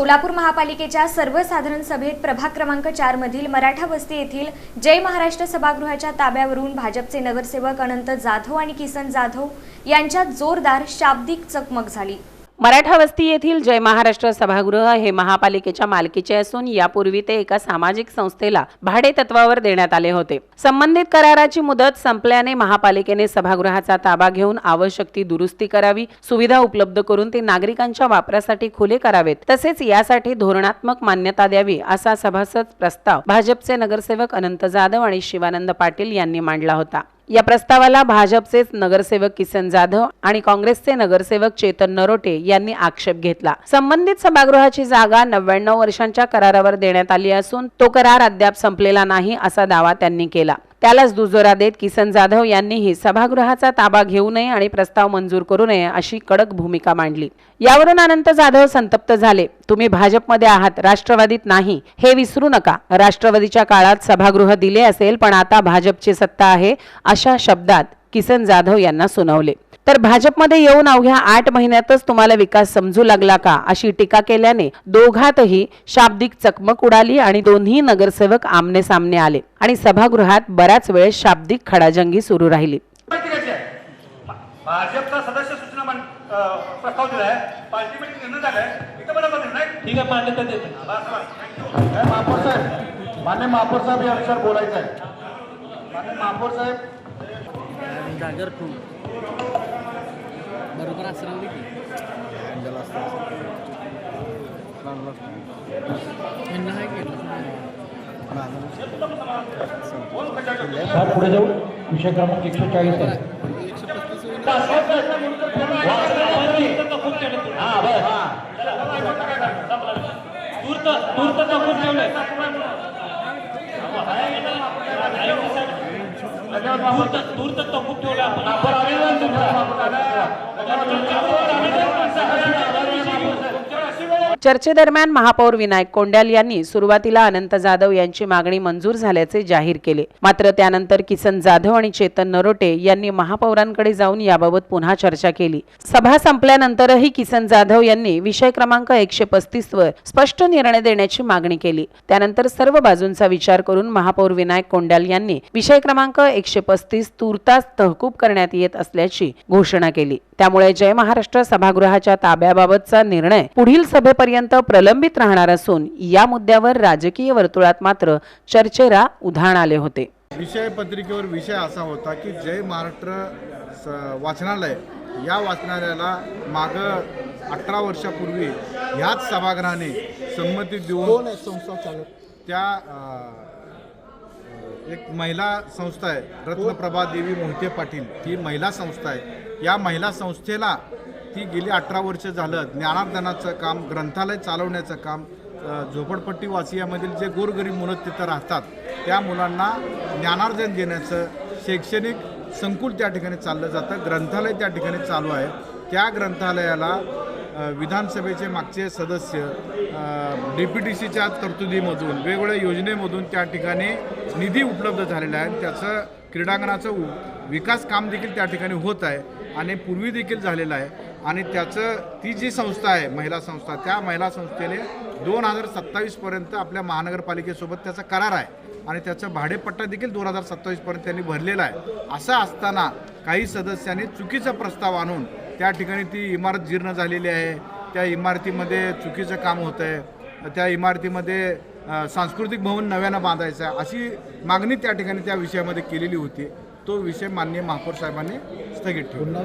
सोलापूर महापालिकेच्या सर्वसाधारण सभेत प्रभाग क्रमांक 4 मधील मराठा वस्ती येथील जय महाराष्ट्र सभागृहाच्या ताब्यावरून भाजपचे नगरसेवक अनंत जाधव आणि किसन जाधव यांच्यात जोरदार शाब्दिक चकमक झाली। मराठा वस्ती येथील जय महाराष्ट्र सभागृह हे महापालिकेच्या मालकीचे असून यापूर्वी ते एका सामाजिक संस्थेला भाडे तत्वावर देण्यात आले होते। संबंधित कराराची मुदत संपल्याने महापालिकेने सभागृहाचा ताबा घेऊन आवश्यक ती दुरुस्ती करावी, सुविधा उपलब्ध करून ते नागरिकांच्या वापरासाठी खुले करावेत, तसेच यासाठी धोरणात्मक मान्यता द्यावी असा सभासद प्रस्ताव भाजपचे नगरसेवक अनंत जाधव आणि शिवानंद पाटील यांनी मांडला होता। या प्रस्तावाला भाजपचेच नगरसेवक किसन जाधव आणि काँग्रेसचे नगरसेवक चेतन नरोटे यांनी आक्षेप घेतला। संबंधित सभागृहाची जागा 99 वर्षांच्या करारावर देण्यात आली असून तो करार अद्याप संपलेला नाही असा दावा त्यांनी केला। त्यालाच दुजोरा देत किसन जाधव यांनीही सभागृहाचा ताबा घेऊ नये आणि प्रस्ताव मंजूर करू नये अशी कडक भूमिका मांडली। यावरून अनंत जाधव संतप्त झाले। तुम्ही भाजपमध्ये आहात, राष्ट्रवादीत नाही हे विसरू नका। राष्ट्रवादीच्या काळात सभागृह दिले असेल, पण आता भाजपची सत्ता आहे अशा शब्दात किसन जाधव यांना सुनावले। तर भाजपमध्ये येऊन अवघ्या 8 महिन्यातच तुम्हाला विकास समजू लागला का अशी टीका केल्याने दोघातही शाब्दिक चकमक उडाली आणि दोन्ही नगरसेवक आमने सामने आले आणि सभागृहात बराच वेळ शाब्दिक खडाजंगी सुरू राहिली। भाजपचा सदस्य सूचना प्रस्ताव दिलाय, पार्टीमध्ये निर्णय झालाय, इथं बरोबर नाही। ठीक आहे, मान्यता देतो। महापौर साहेब, मान्य महापौर साहेब या विषयावर बोलायचं आहे। मान्य महापौर साहेब, जागर ठेवून बरोबर असं राहू दे की पुढे जाऊ। विषय क्रमांक 140 आहे। चर्चेदरम्यान महापौर विनायक कोंड्याल यांनी सुरुवातीला अनंत जाधव यांची मागणी मंजूर झाल्याचे जाहीर केले, मात्र त्यानंतर किसन जाधव आणि चेतन नरोटे यांनी महापौरांकडे जाऊन याबाबत पुन्हा चर्चा केली। सभा संपल्यानंतरही किसन जाधव यांनी विषय क्रमांक 135 वर स्पष्ट निर्णय देण्याची मागणी केली। त्यानंतर सर्व बाजूंचा विचार करून महापौर विनायक कोंड्याल यांनी विषय क्रमांक 135 तूर्तास तहकूब करण्यात येत असल्याची घोषणा केली। त्यामुळे जय महाराष्ट्र सभागृहाच्या ताब्याबाबतचा निर्णय पुढील सभेपर्यंत प्रलंबित राहणार असून या मुद्द्यावर राजकीय वर्तुळात मात्र चर्चेला उधाण आले होते। विषय पत्रिकेवर विषय असा होता की जय महाराष्ट्र वाचनालय या वाचनालयाला माग 18 वर्षापूर्वी ह्याच सभागृहाने संमती देऊन त्या एक महिला संस्था आहे, रत्नप्रभा देवी मोहिते पाटील, ती महिला संस्था आहे। या महिला संस्थेला ती गेली 18 वर्ष झालं ज्ञानार्जनाचं काम, ग्रंथालय चालवण्याचं काम, झोपडपट्टी वासियामधील जे गोरगरीब मुलं तिथं राहतात त्या मुलांना ज्ञानार्जन देण्याचं शैक्षणिक संकुल त्या ठिकाणी चाललं जातं, ग्रंथालय त्या ठिकाणी चालू आहे। त्या ग्रंथालयाला विधानसभेचे मागचे सदस्य DPTCच्या तरतुदीमधून वेगवेगळ्या योजनेमधून त्या ठिकाणी निधी उपलब्ध झालेला आहे। त्याचं क्रीडांगणाचं विकास काम देखील त्या ठिकाणी होत आहे आणि पूर्वी देखील झालेलं आहे आणि त्याचं ती जी संस्था आहे महिला संस्था, त्या महिला संस्थेने 2027 पर्यंत आपल्या महानगरपालिकेसोबत त्याचा करार आहे आणि त्याचं भाडेपट्टा देखील 2027 पर्यंत त्यांनी भरलेला आहे। असं असताना काही सदस्यांनी चुकीचा प्रस्ताव आणून त्या ठिकाणी ती इमारत जीर्ण झालेली आहे, त्या इमारतीमध्ये चुकीचं काम होतं आहे, त्या इमारतीमध्ये सांस्कृतिक भवन नव्यानं बांधायचं आहे अशी मागणी त्या ठिकाणी त्या विषयामध्ये केलेली होती। तो विषय माननीय महापौर साहेबांनी स्थगित ठेवला।